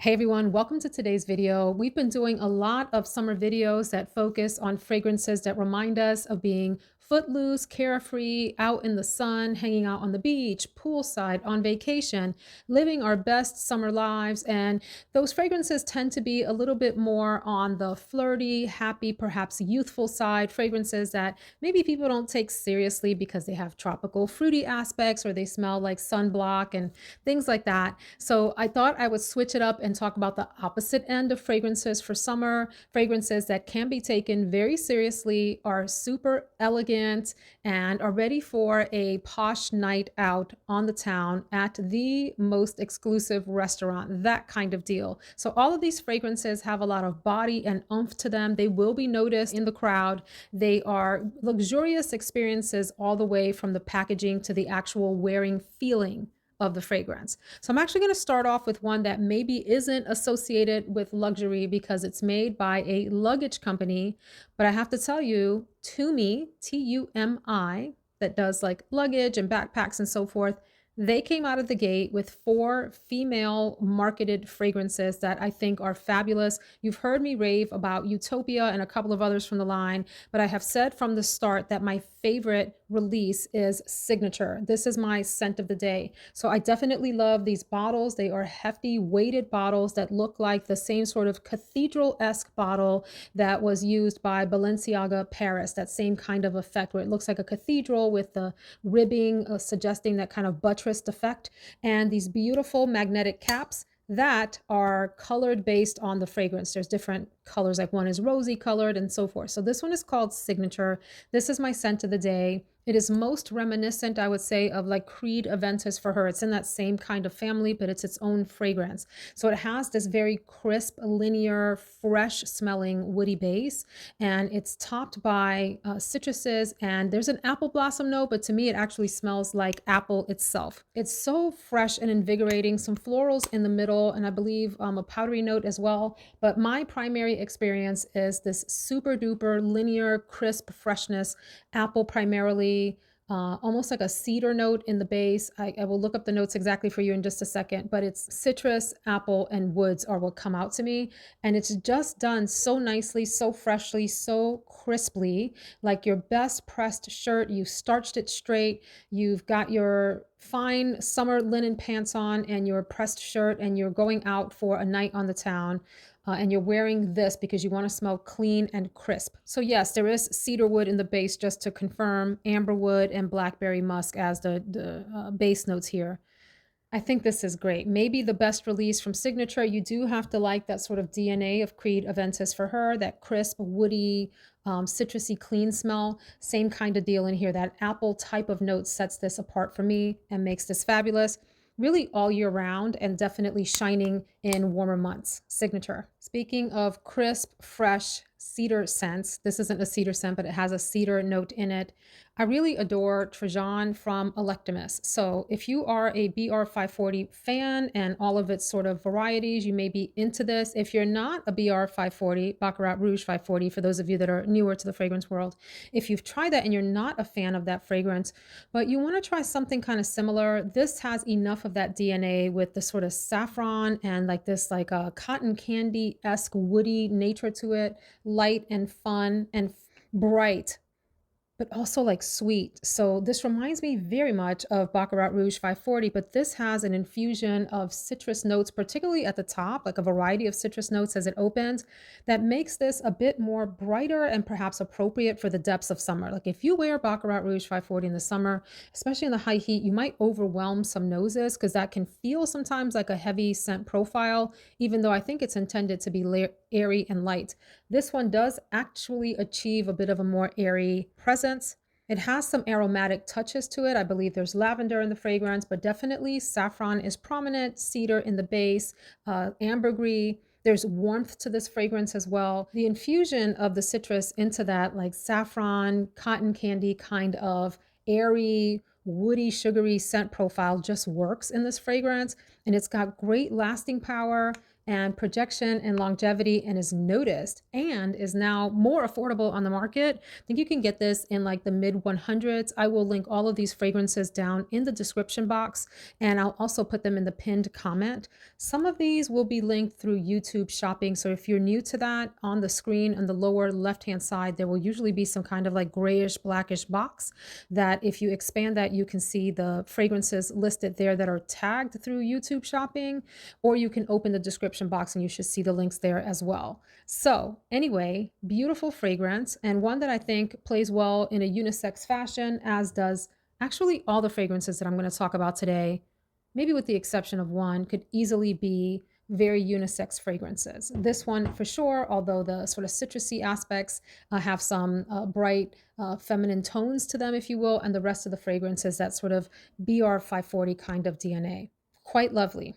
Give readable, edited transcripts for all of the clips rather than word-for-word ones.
Hey everyone, welcome to today's video. We've been doing a lot of summer videos that focus on fragrances that remind us of being footloose, carefree, out in the sun, hanging out on the beach, poolside, on vacation, living our best summer lives. And those fragrances tend to be a little bit more on the flirty, happy, perhaps youthful side, fragrances that maybe people don't take seriously because they have tropical fruity aspects or they smell like sunblock and things like that. So I thought I would switch it up and talk about the opposite end of fragrances for summer, fragrances that can be taken very seriously, are super elegant, and are ready for a posh night out on the town at the most exclusive restaurant, that kind of deal. So all of these fragrances have a lot of body and oomph to them. They will be noticed in the crowd. They are luxurious experiences all the way from the packaging to the actual wearing feeling of the fragrance. So I'm actually going to start off with one that maybe isn't associated with luxury because it's made by a luggage company, but I have to tell you, TUMI, Tumi, that does like luggage and backpacks and so forth, they came out of the gate with 4 female marketed fragrances that I think are fabulous. You've heard me rave about Utopia and a couple of others from the line, but I have said from the start that my favorite release is Signature. This is my scent of the day. So I definitely love these bottles. They are hefty, weighted bottles that look like the same sort of cathedral-esque bottle that was used by Balenciaga Paris, that same kind of effect where it looks like a cathedral with the ribbing suggesting that kind of buttressed effect, and these beautiful magnetic caps that are colored based on the fragrance. There's different colors, like one is rosy colored and so forth. So this one is called Signature. This is my scent of the day. It is most reminiscent, I would say, of like Creed Aventus for her. It's in that same kind of family, but it's its own fragrance. So it has this very crisp, linear, fresh smelling woody base, and it's topped by citruses, and there's an apple blossom note, but to me it actually smells like apple itself. It's so fresh and invigorating, some florals in the middle, and I believe a powdery note as well. But my primary experience is this super duper linear, crisp freshness, apple primarily, almost like a cedar note in the base. I will look up the notes exactly for you in just a second, but it's citrus, apple, and woods are what come out to me. And it's just done so nicely, so freshly, so crisply, like your best pressed shirt. You starched it straight. You've got your fine summer linen pants on and your pressed shirt, and you're going out for a night on the town. And you're wearing this because you want to smell clean and crisp. So yes, there is cedar wood in the base, just to confirm, amber wood and blackberry musk as the base notes here. I think this is great. Maybe the best release from Signature. You do have to like that sort of DNA of Creed Aventus for her, that crisp, woody, citrusy, clean smell. Same kind of deal in here. That apple type of note sets this apart for me and makes this fabulous. Really all year round, and definitely shining in warmer months. Signature. Speaking of crisp, fresh cedar scents, this isn't a cedar scent, but it has a cedar note in it. I really adore TRAJAN from Electimuss. So if you are a BR540 fan and all of its sort of varieties, you may be into this. If you're not a BR540, Baccarat Rouge 540, for those of you that are newer to the fragrance world, if you've tried that and you're not a fan of that fragrance, but you want to try something kind of similar, this has enough of that DNA with the sort of saffron and like this like a cotton candy-esque woody nature to it, light and fun and bright, but also like sweet. So this reminds me very much of Baccarat Rouge 540, but this has an infusion of citrus notes, particularly at the top, like a variety of citrus notes as it opens, that makes this a bit more brighter and perhaps appropriate for the depths of summer. Like if you wear Baccarat Rouge 540 in the summer, especially in the high heat, you might overwhelm some noses because that can feel sometimes like a heavy scent profile, even though I think it's intended to be airy and light. This one does actually achieve a bit of a more airy presence. It has some aromatic touches to it. I believe there's lavender in the fragrance, but definitely saffron is prominent, cedar in the base, ambergris. There's warmth to this fragrance as well. The infusion of the citrus into that like saffron, cotton candy kind of airy, woody, sugary scent profile just works in this fragrance. And it's got great lasting power. and projection and longevity, and is noticed and is now more affordable on the market. I think you can get this in like the mid 100s. I will link all of these fragrances down in the description box, and I'll also put them in the pinned comment. Some of these will be linked through YouTube shopping. So if you're new to that, on the screen on the lower left-hand side, there will usually be some kind of like grayish, blackish box that if you expand that, you can see the fragrances listed there that are tagged through YouTube shopping, or you can open the description box and you should see the links there as well. So anyway, beautiful fragrance, and one that I think plays well in a unisex fashion, as does actually all the fragrances that I'm going to talk about today, maybe with the exception of one, could easily be very unisex fragrances. This one for sure, although the sort of citrusy aspects have some bright feminine tones to them, if you will, and the rest of the fragrance is that sort of BR 540 kind of DNA. Quite lovely.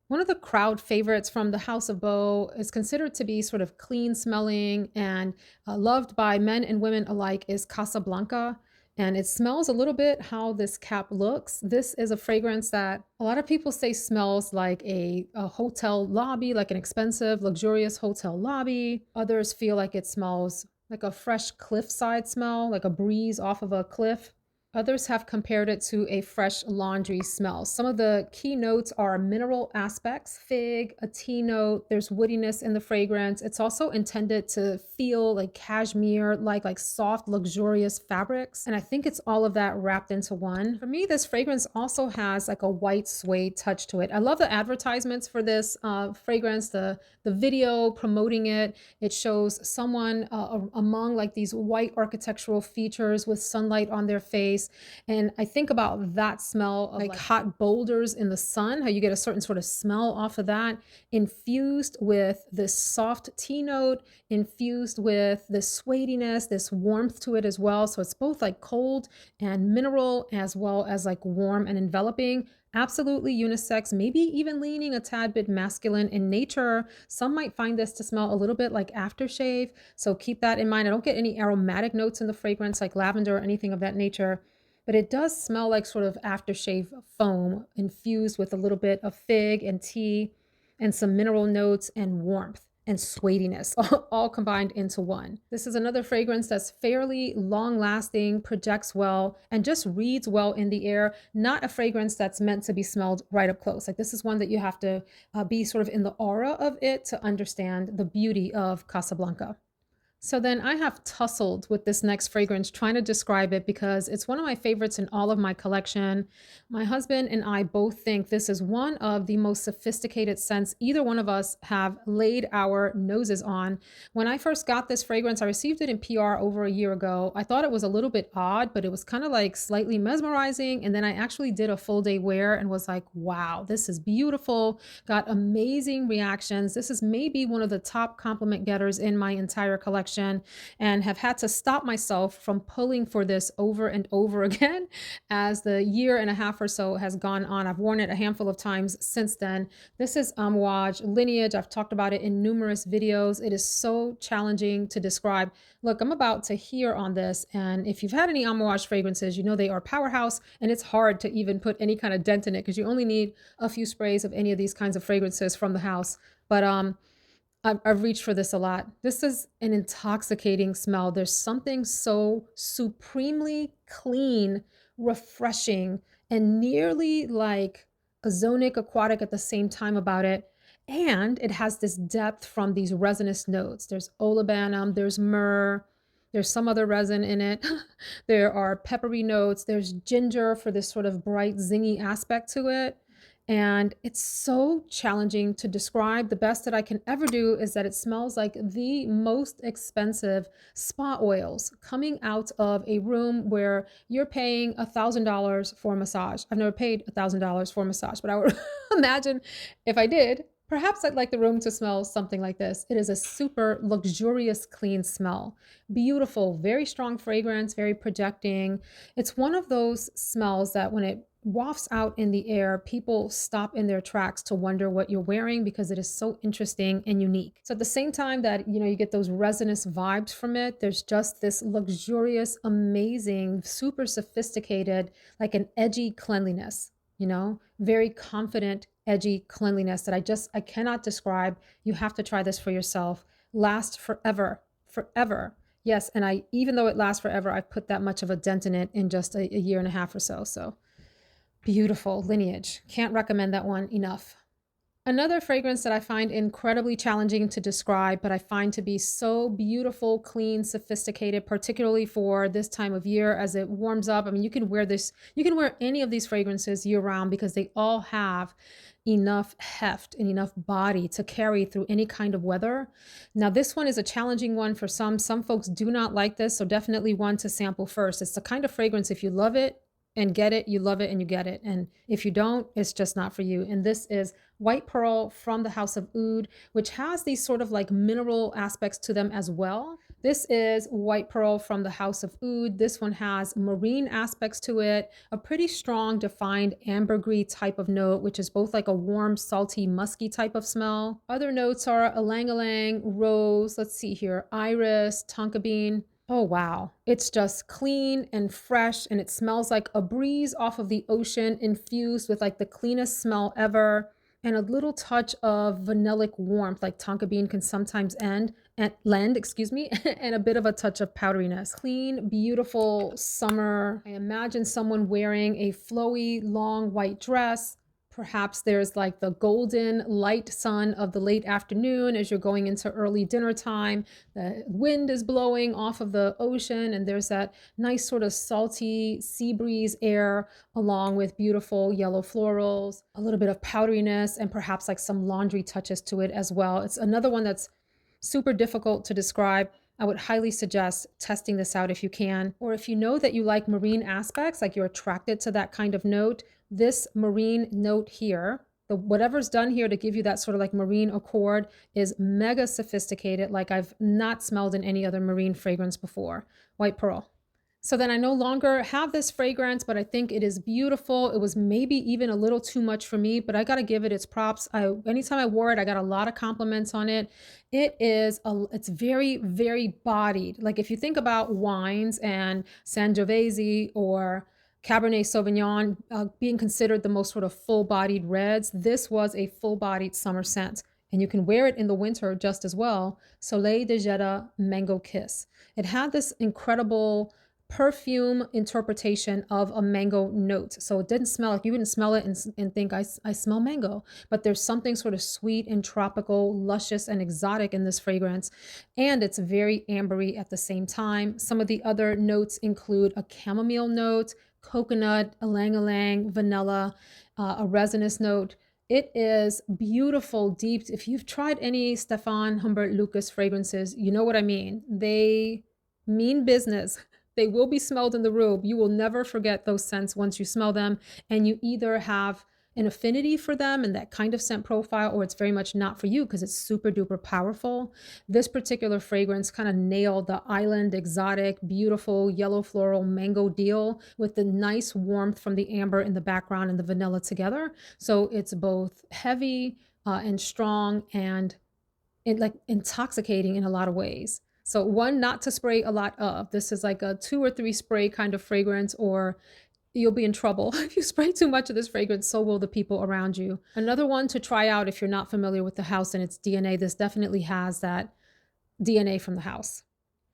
One of the crowd favorites from the House of Bois is considered to be sort of clean smelling and loved by men and women alike is Casablanca. And it smells a little bit how this cap looks. This is a fragrance that a lot of people say smells like a hotel lobby, like an expensive, luxurious hotel lobby. Others feel like it smells like a fresh cliffside smell, like a breeze off of a cliff. Others have compared it to a fresh laundry smell. Some of the key notes are mineral aspects, fig, a tea note, there's woodiness in the fragrance. It's also intended to feel like cashmere, like soft, luxurious fabrics. And I think it's all of that wrapped into one. For me, this fragrance also has like a white suede touch to it. I love the advertisements for this fragrance, the video promoting it. It shows someone among like these white architectural features with sunlight on their face. And I think about that smell of like hot boulders in the sun, how you get a certain sort of smell off of that, infused with this soft tea note, infused with this suediness, this warmth to it as well. So it's both like cold and mineral as well as like warm and enveloping. Absolutely unisex, maybe even leaning a tad bit masculine in nature. Some might find this to smell a little bit like aftershave, so keep that in mind. I don't get any aromatic notes in the fragrance like lavender or anything of that nature, but it does smell like sort of aftershave foam infused with a little bit of fig and tea and some mineral notes and warmth and suediness all combined into one. This is another fragrance that's fairly long lasting, projects well, and just reads well in the air. Not a fragrance that's meant to be smelled right up close. Like this is one that you have to be sort of in the aura of it to understand the beauty of Casablanca. So then I have tussled with this next fragrance trying to describe it because it's one of my favorites in all of my collection. My husband and I both think this is one of the most sophisticated scents either one of us have laid our noses on. When I first got this fragrance, I received it in PR over a year ago. I thought it was a little bit odd, but it was kind of like slightly mesmerizing. And then I actually did a full day wear and was like, wow, this is beautiful. Got amazing reactions. This is maybe one of the top compliment getters in my entire collection, and have had to stop myself from pulling for this over and over again as the year and a half or so has gone on. I've worn it a handful of times since then. This is Amouage Lineage. I've talked about it in numerous videos. It is so challenging to describe. Look, I'm about to hear on this, and if you've had any Amouage fragrances, you know they are powerhouse, and it's hard to even put any kind of dent in it because you only need a few sprays of any of these kinds of fragrances from the house. But I've reached for this a lot. This is an intoxicating smell. There's something so supremely clean, refreshing, and nearly like ozonic aquatic at the same time about it. And it has this depth from these resinous notes. There's olibanum, there's myrrh, there's some other resin in it. There are peppery notes. There's ginger for this sort of bright, zingy aspect to it. And it's so challenging to describe. The best that I can ever do is that it smells like the most expensive spa oils coming out of a room where you're paying $1,000 for a massage. I've never paid $1,000 for a massage, but I would imagine if I did, perhaps I'd like the room to smell something like this. It is a super luxurious, clean smell. Beautiful, very strong fragrance, very projecting. It's one of those smells that when it wafts out in the air, people stop in their tracks to wonder what you're wearing because it is so interesting and unique. So at the same time that, you get those resinous vibes from it, there's just this luxurious, amazing, super sophisticated, like an edgy cleanliness, very confident edgy cleanliness that I cannot describe. You have to try this for yourself. Lasts forever, forever. Yes, and even though it lasts forever, I've put that much of a dent in it in just a year and a half or so. So beautiful Lineage. Can't recommend that one enough. Another fragrance that I find incredibly challenging to describe, but I find to be so beautiful, clean, sophisticated, particularly for this time of year as it warms up. I mean, you can wear this, you can wear any of these fragrances year round because they all have enough heft and enough body to carry through any kind of weather. Now, this one is a challenging one for some. Some folks do not like this, so definitely one to sample first. It's the kind of fragrance, if you love it and get it, you love it and you get it. And if you don't, it's just not for you. And this is White Pearl from the House of Oud, which has these sort of like mineral aspects to them as well. This is White Pearl from the House of Oud. This one has marine aspects to it, a pretty strong defined ambergris type of note, which is both like a warm, salty, musky type of smell. Other notes are ylang ylang, rose, let's see here, iris, tonka bean. Oh, wow. It's just clean and fresh, and it smells like a breeze off of the ocean infused with like the cleanest smell ever, and a little touch of vanillic warmth like tonka bean can sometimes lend, excuse me, and a bit of a touch of powderiness. Clean, beautiful summer. I imagine someone wearing a flowy, long white dress. Perhaps there's like the golden light sun of the late afternoon as you're going into early dinner time. The wind is blowing off of the ocean, and there's that nice sort of salty sea breeze air along with beautiful yellow florals, a little bit of powderiness, and perhaps like some laundry touches to it as well. It's another one that's super difficult to describe. I would highly suggest testing this out if you can, or if you know that you like marine aspects, like you're attracted to that kind of note. This marine note here, whatever's done here to give you that sort of like marine accord is mega sophisticated, like I've not smelled in any other marine fragrance before. White Pearl. So then I no longer have this fragrance, but I think it is beautiful. It was maybe even a little too much for me, but I got to give it its props. Anytime I wore it, I got a lot of compliments on it. It's very, very bodied. Like if you think about wines and Sangiovese or Cabernet Sauvignon being considered the most sort of full-bodied reds, this was a full-bodied summer scent. And you can wear it in the winter just as well. SOLEIL de JEDDAH Mango Kiss. It had this incredible perfume interpretation of a mango note. So it didn't smell like, you wouldn't smell it and think I smell mango, but there's something sort of sweet and tropical, luscious and exotic in this fragrance. And it's very ambery at the same time. Some of the other notes include a chamomile note, coconut, ylang ylang, vanilla, a resinous note. It is beautiful, deep. If you've tried any Stephane, Humbert, Lucas fragrances, you know what I mean. They mean business. They will be smelled in the robe. You will never forget those scents once you smell them. And you either have an affinity for them and that kind of scent profile, or it's very much not for you because it's super duper powerful. This particular fragrance kind of nailed the island, exotic, beautiful, yellow floral mango deal with the nice warmth from the amber in the background and the vanilla together. So it's both heavy and strong and like intoxicating in a lot of ways. So one, not to spray a lot of. This is like a 2 or 3 spray kind of fragrance, or you'll be in trouble. If you spray too much of this fragrance, so will the people around you. Another one to try out if you're not familiar with the house and its DNA. This definitely has that DNA from the house.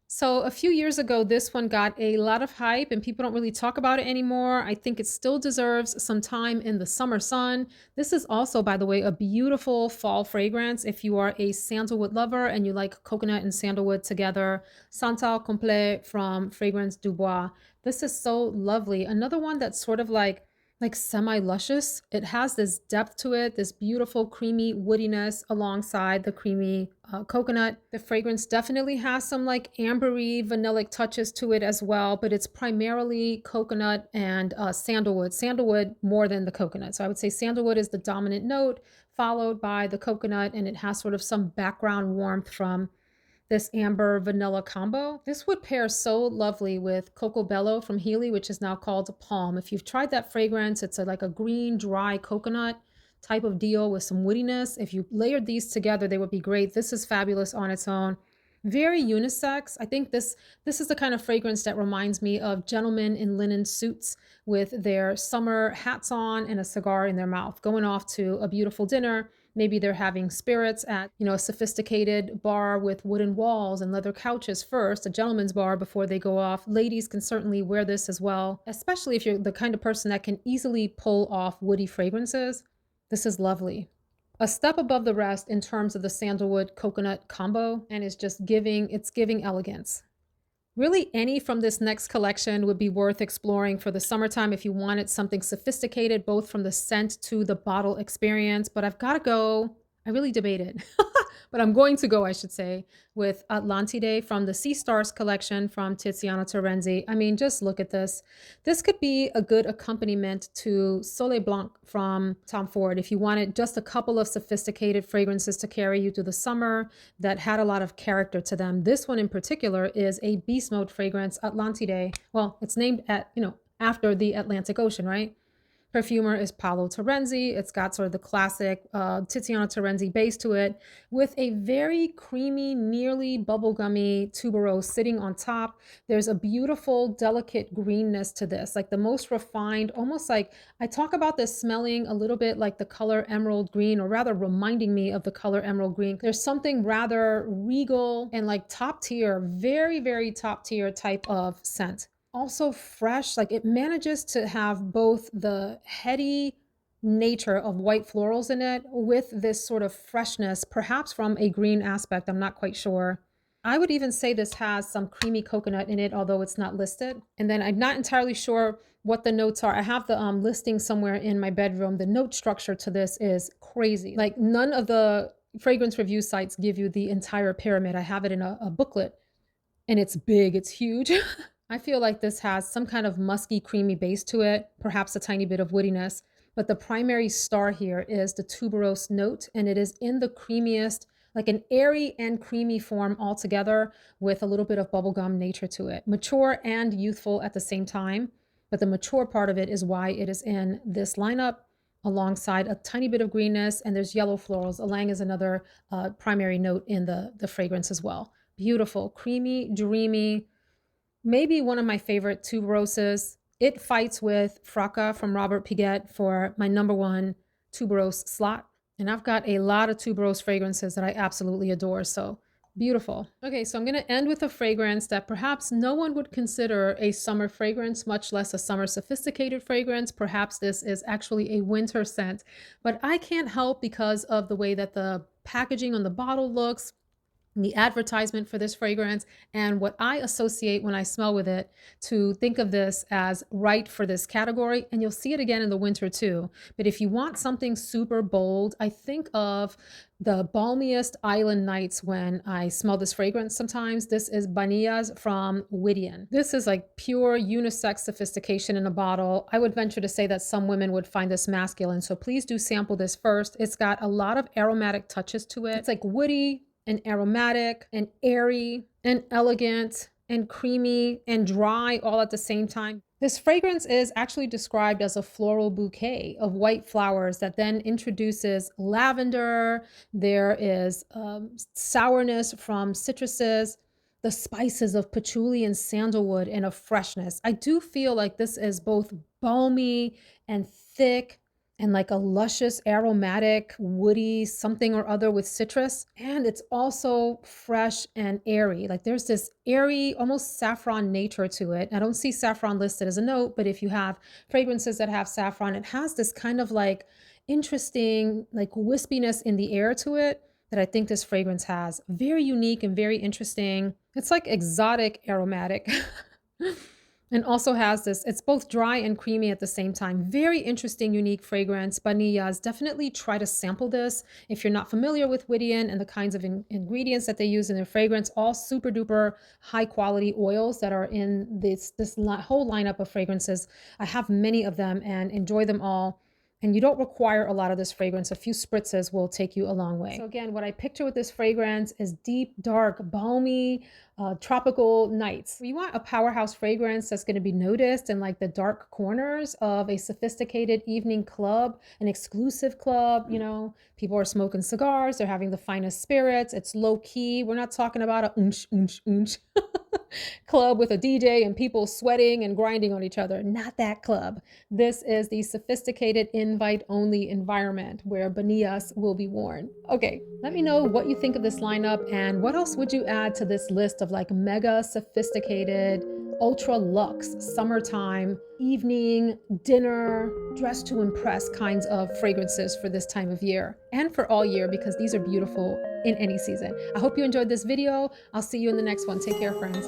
So a few years ago, this one got a lot of hype and people don't really talk about it anymore. I think it still deserves some time in the summer sun. This is also, by the way, a beautiful fall fragrance. If you are a sandalwood lover and you like coconut and sandalwood together, SANTAL COMPLET from Fragrance du Bois. This is so lovely. Another one that's sort of like semi-luscious. It has this depth to it, this beautiful creamy woodiness alongside the creamy coconut. The fragrance definitely has some like ambery, vanillic touches to it as well, but it's primarily coconut and sandalwood. Sandalwood more than the coconut. So I would say sandalwood is the dominant note, followed by the coconut, and it has sort of some background warmth from this amber vanilla combo. This would pair so lovely with Coco Bello from Healy, which is now called Palm. If you've tried that fragrance, it's like a green, dry coconut type of deal with some woodiness. If you layered these together, they would be great. This is fabulous on its own. Very unisex. I think this is the kind of fragrance that reminds me of gentlemen in linen suits with their summer hats on and a cigar in their mouth, going off to a beautiful dinner. Maybe they're having spirits at, a sophisticated bar with wooden walls and leather couches first, a gentleman's bar before they go off. Ladies can certainly wear this as well, especially if you're the kind of person that can easily pull off woody fragrances. This is lovely. A step above the rest in terms of the sandalwood coconut combo, and it's giving elegance. Really, any from this next collection would be worth exploring for the summertime if you wanted something sophisticated, both from the scent to the bottle experience. But I've got to go. I really debated, but I'm going to go, I should say, with Atlantide from the Sea Stars collection from Tiziana Terenzi. I mean, just look at this. This could be a good accompaniment to Soleil Blanc from Tom Ford if you wanted just a couple of sophisticated fragrances to carry you through the summer that had a lot of character to them. This one in particular is a beast mode fragrance, Atlantide. Well, it's named after the Atlantic Ocean, right? Perfumer is Paolo Terenzi. It's got sort of the classic Tiziana Terenzi base to it with a very creamy, nearly bubblegummy tuberose sitting on top. There's a beautiful, delicate greenness to this, like the most refined, almost like I talk about this smelling a little bit like the color emerald green, or rather reminding me of the color emerald green. There's something rather regal and like top tier, very, very top tier type of scent. Also fresh, like it manages to have both the heady nature of white florals in it with this sort of freshness, perhaps from a green aspect. I'm not quite sure. I would even say this has some creamy coconut in it, although it's not listed. And then I'm not entirely sure what the notes are. I have the listing somewhere in my bedroom. The note structure to this is crazy. Like none of the fragrance review sites give you the entire pyramid. I have it in a booklet, and it's big, it's huge. I feel like this has some kind of musky, creamy base to it, perhaps a tiny bit of woodiness, but the primary star here is the tuberose note, and it is in the creamiest, like an airy and creamy form altogether with a little bit of bubblegum nature to it. Mature and youthful at the same time, but the mature part of it is why it is in this lineup alongside a tiny bit of greenness, and there's yellow florals. Ylang is another primary note in the fragrance as well. Beautiful, creamy, dreamy, maybe one of my favorite tuberoses. It fights with Fracas from Robert Piguet for my #1 tuberose slot. And I've got a lot of tuberose fragrances that I absolutely adore. So beautiful. Okay, so I'm going to end with a fragrance that perhaps no one would consider a summer fragrance, much less a summer sophisticated fragrance. Perhaps this is actually a winter scent, but I can't help because of the way that the packaging on the bottle looks, the advertisement for this fragrance, and what I associate when I smell with it to think of this as right for this category. And you'll see it again in the winter too. But if you want something super bold, I think of the balmiest island nights when I smell this fragrance sometimes. This is BANIYAS from Widian. This is like pure unisex sophistication in a bottle. I would venture to say that some women would find this masculine. So please do sample this first. It's got a lot of aromatic touches to it. It's like woody and aromatic and airy and elegant and creamy and dry all at the same time. This fragrance is actually described as a floral bouquet of white flowers that then introduces lavender. There is sourness from citruses, the spices of patchouli and sandalwood, and a freshness. I do feel like this is both balmy and thick and like a luscious, aromatic, woody something or other with citrus. And it's also fresh and airy. Like there's this airy, almost saffron nature to it. I don't see saffron listed as a note, but if you have fragrances that have saffron, it has this kind of like interesting, like wispiness in the air to it that I think this fragrance has. Very unique and very interesting. It's like exotic aromatic. And also has this, it's both dry and creamy at the same time. Very interesting, unique fragrance. BANIYAS, definitely try to sample this. If you're not familiar with Widian and the kinds of ingredients that they use in their fragrance, all super duper high quality oils that are in this whole lineup of fragrances. I have many of them and enjoy them all. And you don't require a lot of this fragrance. A few spritzes will take you a long way. So again, what I picture with this fragrance is deep, dark, balmy, tropical nights. You want a powerhouse fragrance that's going to be noticed in like the dark corners of a sophisticated evening club, an exclusive club. You know, people are smoking cigars, they're having the finest spirits. It's low key. We're not talking about a oonch, oonch, oonch club with a DJ and people sweating and grinding on each other. Not that club. This is the sophisticated invite-only environment where BANIYAS will be worn. Okay, let me know what you think of this lineup and what else would you add to this list of like mega sophisticated, ultra luxe, summertime, evening, dinner, dress to impress kinds of fragrances for this time of year and for all year, because these are beautiful in any season. I hope you enjoyed this video. I'll see you in the next one. Take care, friends.